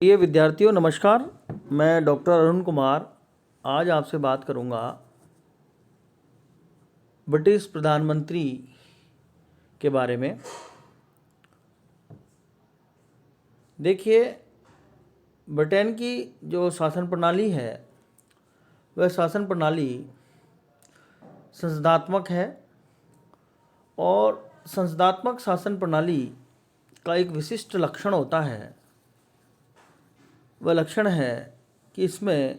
प्रिय विद्यार्थियों नमस्कार। मैं डॉक्टर अरुण कुमार आज आपसे बात करूंगा ब्रिटिश प्रधानमंत्री के बारे में। देखिए, ब्रिटेन की जो शासन प्रणाली है वह शासन प्रणाली संसदात्मक है और संसदात्मक शासन प्रणाली का एक विशिष्ट लक्षण होता है। वह लक्षण है कि इसमें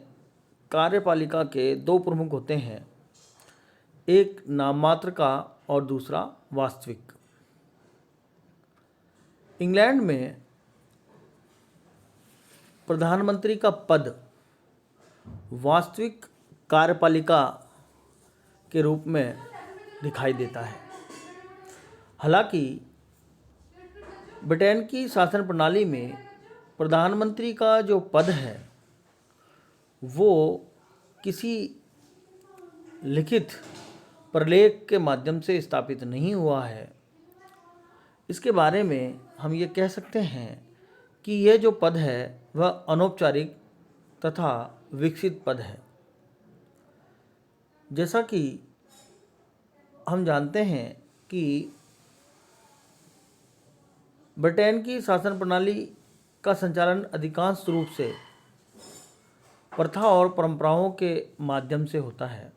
कार्यपालिका के दो प्रमुख होते हैं, एक नाम मात्र का और दूसरा वास्तविक। इंग्लैंड में प्रधानमंत्री का पद वास्तविक कार्यपालिका के रूप में दिखाई देता है। हालांकि ब्रिटेन की शासन प्रणाली में प्रधानमंत्री का जो पद है वो किसी लिखित प्रलेख के माध्यम से स्थापित नहीं हुआ है। इसके बारे में हम ये कह सकते हैं कि यह जो पद है वह अनौपचारिक तथा विकसित पद है। जैसा कि हम जानते हैं कि ब्रिटेन की शासन प्रणाली का संचालन अधिकांश रूप से प्रथा और परंपराओं के माध्यम से होता है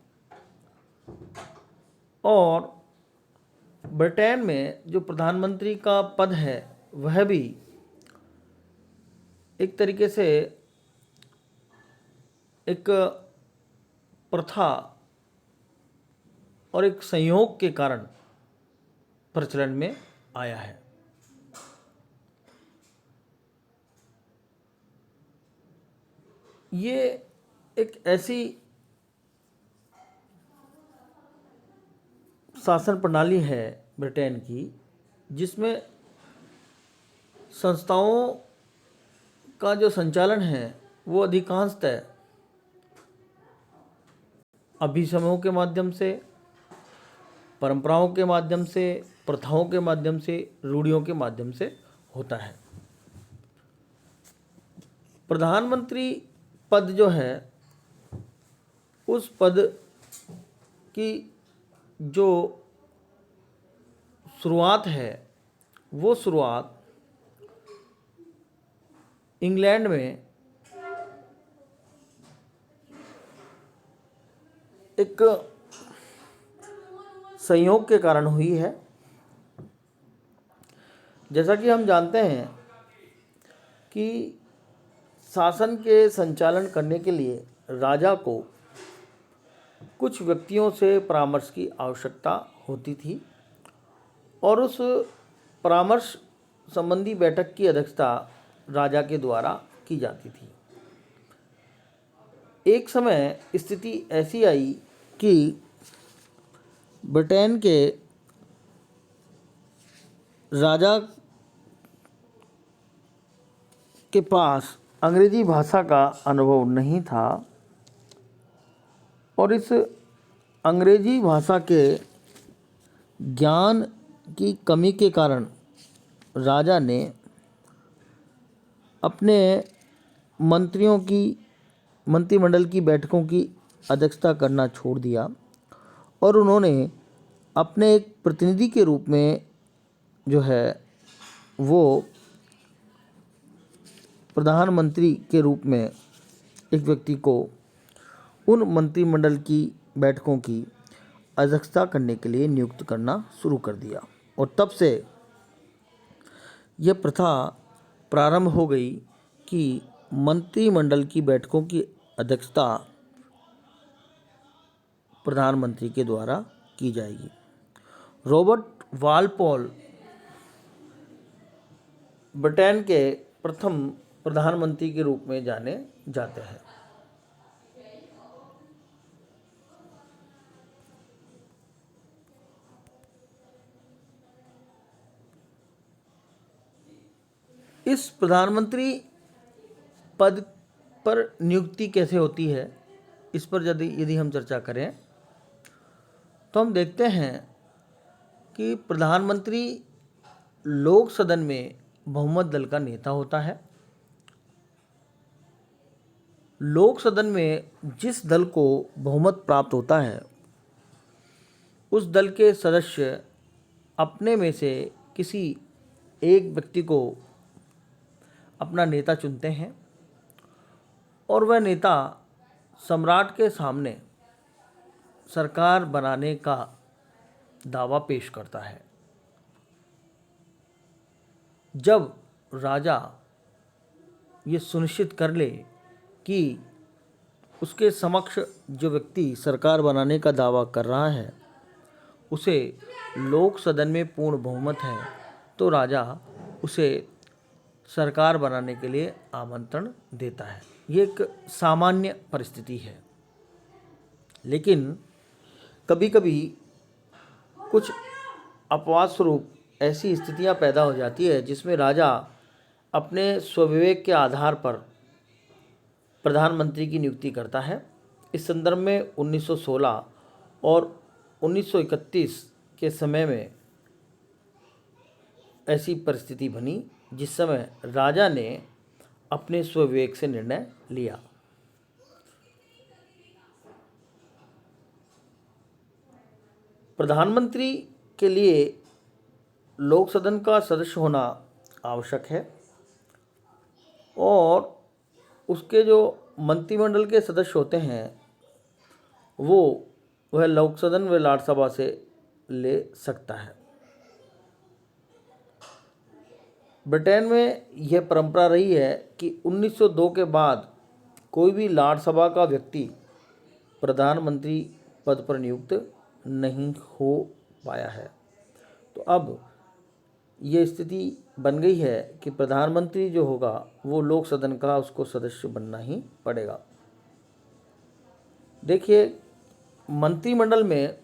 और ब्रिटेन में जो प्रधानमंत्री का पद है वह भी एक तरीके से एक प्रथा और एक संयोग के कारण प्रचलन में आया है। ये एक ऐसी शासन प्रणाली है ब्रिटेन की जिसमें संस्थाओं का जो संचालन है वो अधिकांशतः अभिसमयों के माध्यम से, परंपराओं के माध्यम से, प्रथाओं के माध्यम से, रूढ़ियों के माध्यम से होता है। प्रधानमंत्री पद जो है उस पद की जो शुरुआत है वो शुरुआत इंग्लैंड में एक संयोग के कारण हुई है। जैसा कि हम जानते हैं कि शासन के संचालन करने के लिए राजा को कुछ व्यक्तियों से परामर्श की आवश्यकता होती थी और उस परामर्श संबंधी बैठक की अध्यक्षता राजा के द्वारा की जाती थी। एक समय स्थिति ऐसी आई कि ब्रिटेन के राजा के पास अंग्रेजी भाषा का अनुभव नहीं था और इस अंग्रेजी भाषा के ज्ञान की कमी के कारण राजा ने अपने मंत्रिमंडल की बैठकों की अध्यक्षता करना छोड़ दिया और उन्होंने अपने एक प्रतिनिधि के रूप में जो है वो प्रधानमंत्री के रूप में एक व्यक्ति को उन मंत्रिमंडल की बैठकों की अध्यक्षता करने के लिए नियुक्त करना शुरू कर दिया और तब से यह प्रथा प्रारंभ हो गई कि मंत्रिमंडल की बैठकों की अध्यक्षता प्रधानमंत्री के द्वारा की जाएगी। रॉबर्ट वालपोल ब्रिटेन के प्रथम प्रधानमंत्री के रूप में जाने जाते हैं। इस प्रधानमंत्री पद पर नियुक्ति कैसे होती है, इस पर यदि हम चर्चा करें तो हम देखते हैं कि प्रधानमंत्री लोक सदन में बहुमत दल का नेता होता है लोक सदन में जिस दल को बहुमत प्राप्त होता है उस दल के सदस्य अपने में से किसी एक व्यक्ति को अपना नेता चुनते हैं और वह नेता सम्राट के सामने सरकार बनाने का दावा पेश करता है। जब राजा ये सुनिश्चित कर ले कि उसके समक्ष जो व्यक्ति सरकार बनाने का दावा कर रहा है उसे लोक सदन में पूर्ण बहुमत है, तो राजा उसे सरकार बनाने के लिए आमंत्रण देता है। ये एक सामान्य परिस्थिति है, लेकिन कभी कभी कुछ अपवाद स्वरूप ऐसी स्थितियां पैदा हो जाती है जिसमें राजा अपने स्वविवेक के आधार पर प्रधानमंत्री की नियुक्ति करता है। इस संदर्भ में 1916 और 1931 के समय में ऐसी परिस्थिति बनी जिस समय राजा ने अपने स्वविवेक से निर्णय लिया। प्रधानमंत्री के लिए लोक सदन का सदस्य होना आवश्यक है और उसके जो मंत्रिमंडल के सदस्य होते हैं वह लोक सदन व राज्यसभा से ले सकता है। ब्रिटेन में यह परंपरा रही है कि 1902 के बाद कोई भी राज्यसभा का व्यक्ति प्रधानमंत्री पद पर नियुक्त नहीं हो पाया है। तो अब ये स्थिति बन गई है कि प्रधानमंत्री जो होगा वो लोक सदन का उसको सदस्य बनना ही पड़ेगा। देखिए, मंत्रिमंडल में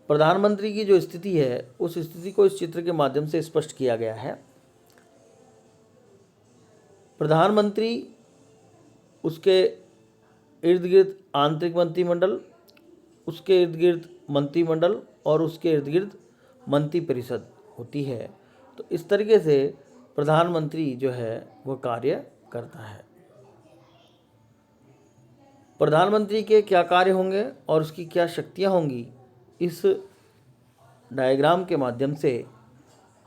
प्रधानमंत्री की जो स्थिति है उस स्थिति को इस चित्र के माध्यम से स्पष्ट किया गया है। प्रधानमंत्री, उसके इर्द गिर्द आंतरिक मंत्रिमंडल, उसके इर्द गिर्द मंत्रिमंडल और उसके इर्द गिर्द मंत्रिपरिषद होती है। तो इस तरीके से प्रधानमंत्री जो है वह कार्य करता है। प्रधानमंत्री के क्या कार्य होंगे और उसकी क्या शक्तियां होंगी, इस डायग्राम के माध्यम से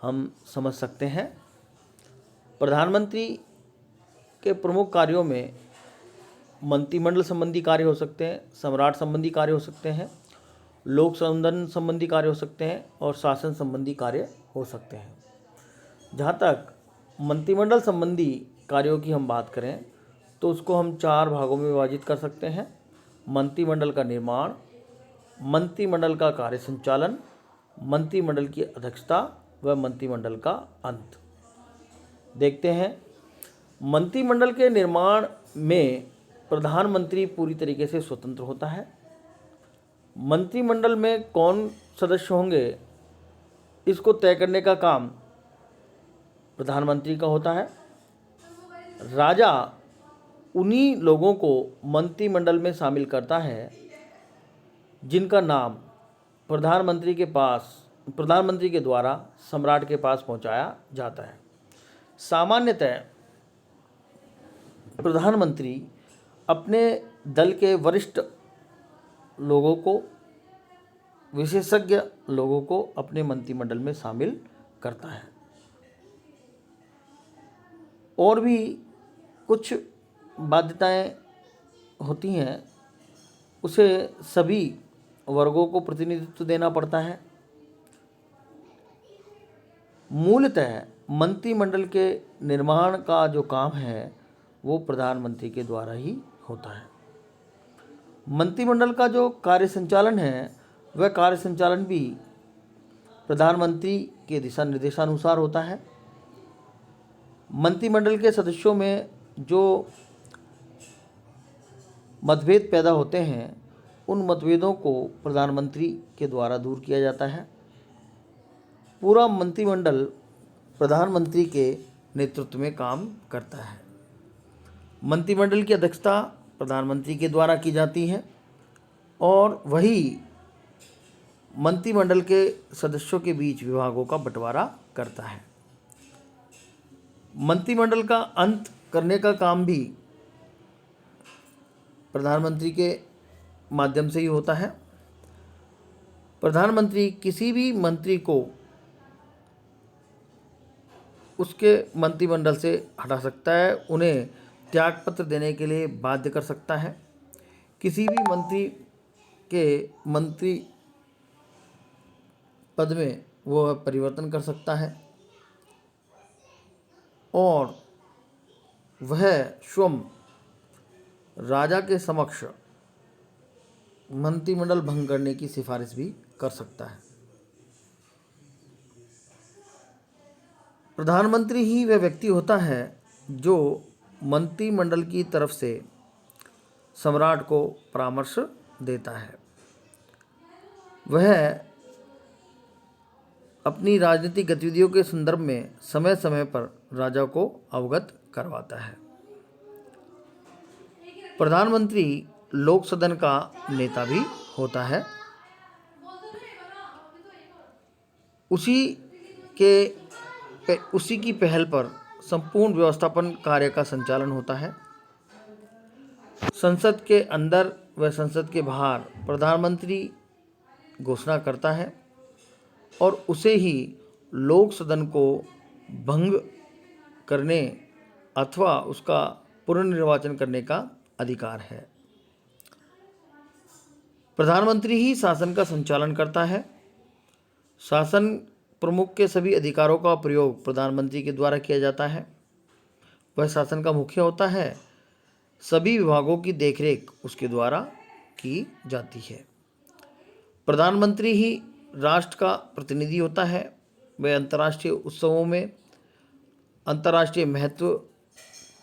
हम समझ सकते हैं। प्रधानमंत्री के प्रमुख कार्यों में मंत्रिमंडल संबंधी कार्य हो सकते हैं, सम्राट संबंधी कार्य हो सकते हैं, लोक सदन संबंधी कार्य हो सकते हैं और शासन संबंधी कार्य हो सकते हैं। जहाँ तक मंत्रिमंडल संबंधी कार्यों की हम बात करें तो उसको हम 4 भागों में विभाजित कर सकते हैं। मंत्रिमंडल का निर्माण, मंत्रिमंडल का कार्य संचालन, मंत्रिमंडल की अध्यक्षता व मंत्रिमंडल का अंत। देखते हैं, मंत्रिमंडल के निर्माण में प्रधानमंत्री पूरी तरीके से स्वतंत्र होता है। मंत्रिमंडल में कौन सदस्य होंगे इसको तय करने का काम प्रधानमंत्री का होता है। राजा उन्हीं लोगों को मंत्रिमंडल में शामिल करता है जिनका नाम प्रधानमंत्री के द्वारा सम्राट के पास पहुंचाया जाता है। सामान्यतः प्रधानमंत्री अपने दल के वरिष्ठ लोगों को, विशेषज्ञ लोगों को अपने मंत्रिमंडल में शामिल करता है। और भी कुछ बाध्यताएं होती हैं, उसे सभी वर्गों को प्रतिनिधित्व देना पड़ता है। मूलतः मंत्रिमंडल के निर्माण का जो काम है वो प्रधानमंत्री के द्वारा ही होता है। मंत्रिमंडल का जो कार्य संचालन है वह कार्य संचालन भी प्रधानमंत्री के दिशा निर्देशानुसार होता है। मंत्रिमंडल के सदस्यों में जो मतभेद पैदा होते हैं उन मतभेदों को प्रधानमंत्री के द्वारा दूर किया जाता है। पूरा मंत्रिमंडल प्रधानमंत्री के नेतृत्व में काम करता है। मंत्रिमंडल की अध्यक्षता प्रधानमंत्री के द्वारा की जाती है और वही मंत्रिमंडल के सदस्यों के बीच विभागों का बंटवारा करता है। मंत्रिमंडल का अंत करने का काम भी प्रधानमंत्री के माध्यम से ही होता है। प्रधानमंत्री किसी भी मंत्री को उसके मंत्रिमंडल से हटा सकता है, उन्हें त्यागपत्र देने के लिए बाध्य कर सकता है, किसी भी मंत्री के मंत्री पद में वह परिवर्तन कर सकता है और वह स्वयं राजा के समक्ष मंत्रिमंडल भंग करने की सिफारिश भी कर सकता है। प्रधानमंत्री ही वह व्यक्ति होता है जो मंत्रिमंडल की तरफ से सम्राट को परामर्श देता है। वह अपनी राजनीतिक गतिविधियों के संदर्भ में समय समय पर राजा को अवगत करवाता है। प्रधानमंत्री लोक सदन का नेता भी होता है। उसी की पहल पर संपूर्ण व्यवस्थापन कार्य का संचालन होता है। संसद के अंदर व संसद के बाहर प्रधानमंत्री घोषणा करता है और उसे ही लोक सदन को भंग करने अथवा उसका पुनर्निर्वाचन करने का अधिकार है। प्रधानमंत्री ही शासन का संचालन करता है। शासन प्रमुख के सभी अधिकारों का प्रयोग प्रधानमंत्री के द्वारा किया जाता है। वह शासन का मुखिया होता है। सभी विभागों की देखरेख उसके द्वारा की जाती है। प्रधानमंत्री ही राष्ट्र का प्रतिनिधि होता है। वह अंतर्राष्ट्रीय उत्सवों में, अंतर्राष्ट्रीय महत्व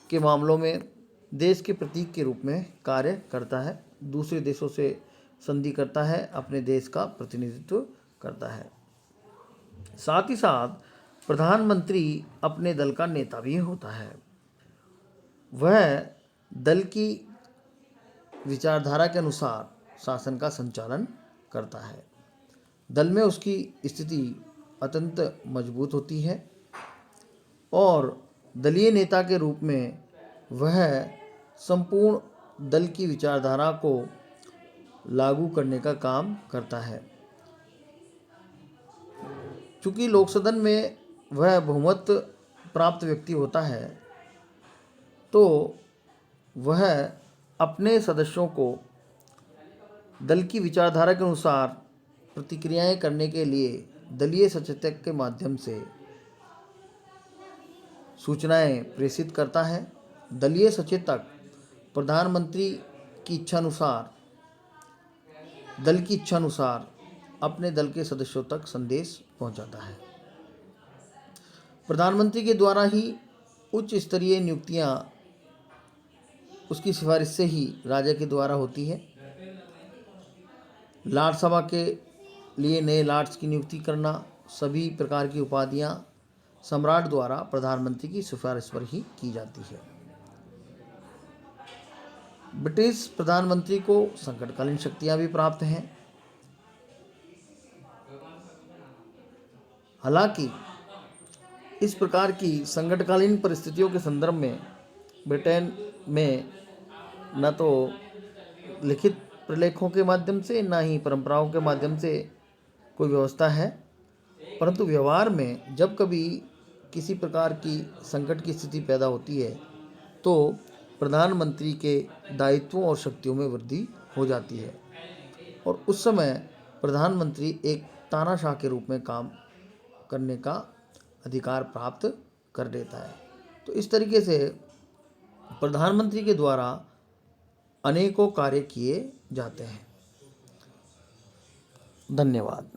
के मामलों में देश के प्रतीक के रूप में कार्य करता है। दूसरे देशों से संधि करता है, अपने देश का प्रतिनिधित्व करता है। साथ ही साथ प्रधानमंत्री अपने दल का नेता भी होता है। वह दल की विचारधारा के अनुसार शासन का संचालन करता है। दल में उसकी स्थिति अत्यंत मजबूत होती है और दलीय नेता के रूप में वह संपूर्ण दल की विचारधारा को लागू करने का काम करता है। चूँकि लोक सदन में वह बहुमत प्राप्त व्यक्ति होता है, तो वह अपने सदस्यों को दल की विचारधारा के अनुसार प्रतिक्रियाएं करने के लिए दलीय सचेतक के माध्यम से सूचनाएं प्रेषित करता है। दलीय सचेतक प्रधानमंत्री की इच्छानुसार, दल की इच्छानुसार अपने दल के सदस्यों तक संदेश पहुंचाता है। प्रधानमंत्री के द्वारा ही उच्च स्तरीय नियुक्तियां उसकी सिफारिश से ही राजा के द्वारा होती है। लाट सभा के लिए नए लाट्स की नियुक्ति करना, सभी प्रकार की उपाधियां सम्राट द्वारा प्रधानमंत्री की सिफारिश पर ही की जाती है। ब्रिटिश प्रधानमंत्री को संकटकालीन शक्तियां भी प्राप्त हैं। हालांकि इस प्रकार की संकटकालीन परिस्थितियों के संदर्भ में ब्रिटेन में न तो लिखित प्रलेखों के माध्यम से, न ही परंपराओं के माध्यम से कोई व्यवस्था है, परंतु व्यवहार में जब कभी किसी प्रकार की संकट की स्थिति पैदा होती है तो प्रधानमंत्री के दायित्वों और शक्तियों में वृद्धि हो जाती है और उस समय प्रधानमंत्री एक तानाशाह के रूप में काम करने का अधिकार प्राप्त कर लेता है। तो इस तरीके से प्रधानमंत्री के द्वारा अनेकों कार्य किए जाते हैं। धन्यवाद।